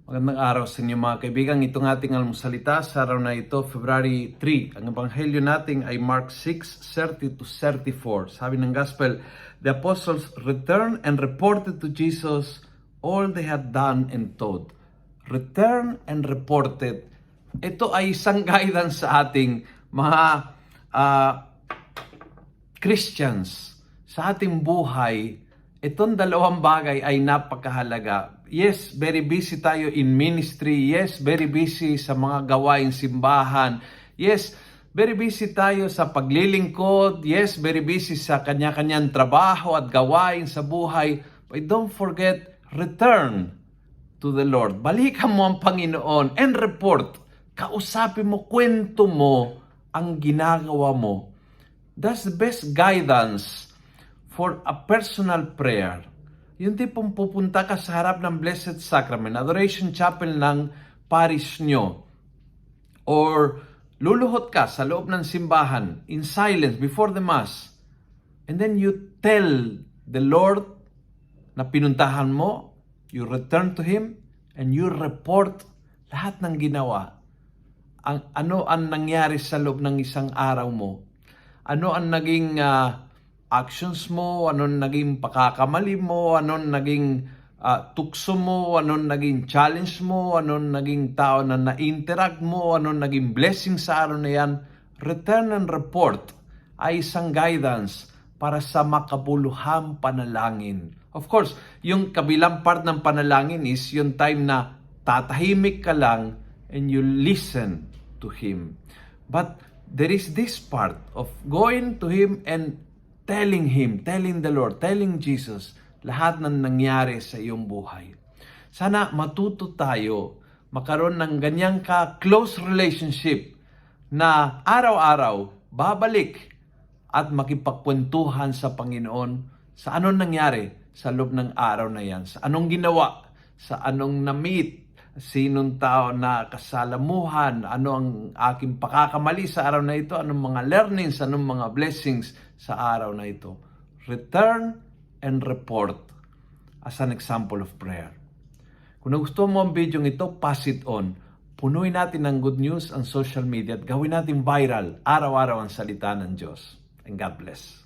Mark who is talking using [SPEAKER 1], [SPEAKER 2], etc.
[SPEAKER 1] Magandang araw sa inyo mga kaibigan. Itong ating almusalita sa araw na ito, February 3. Ang ebanghelyo natin ay Mark 6:30-34. Sabi ng Gospel, the apostles returned and reported to Jesus all they had done and taught. Return and reported. Ito ay isang guidance sa ating mga Christians. Sa ating buhay, itong dalawang bagay ay napakahalaga. Yes, very busy tayo in ministry. Yes, very busy sa mga gawaing simbahan. Yes, very busy tayo sa paglilingkod. Yes, very busy sa kanya-kanyang trabaho at gawain sa buhay. But don't forget, return to the Lord. Balikan mo ang Panginoon and report. Kausapin mo, kwento mo ang ginagawa mo. That's the best guidance for a personal prayer. Yung tipong pupunta ka sa harap ng Blessed Sacrament, Adoration Chapel ng parish nyo, or luluhot ka sa loob ng simbahan in silence before the Mass, and then you tell the Lord na pinuntahan mo, you return to Him, and you report lahat ng ginawa. Ano ang nangyari sa loob ng isang araw mo? Ano ang naging actions mo, anong naging pakakamali mo, anong naging tukso mo, anong naging challenge mo, anong naging tao na na-interact mo, anong naging blessing sa araw na yan. Return and report ay isang guidance para sa makabuluhang panalangin. Of course, yung kabilang part ng panalangin is yung time na tatahimik ka lang and you listen to Him. But there is this part of going to Him and telling Him, telling the Lord, telling Jesus, lahat ng nangyari sa iyong buhay. Sana matuto tayo, makaroon ng ganyang ka-close relationship na araw-araw babalik at makipagkwentuhan sa Panginoon sa anong nangyari sa loob ng araw na yan, sa anong ginawa, sa anong na-meet, sinong tao na kasalamuhan, ano ang aking pakakamali sa araw na ito, anong mga learnings, anong mga blessings sa araw na ito. Return and report as an example of prayer. Kung nagustuhan mo ang video ito, pass it on. Punuin natin ng good news ang social media at gawin natin viral araw-araw ang salita ng Diyos. And God bless.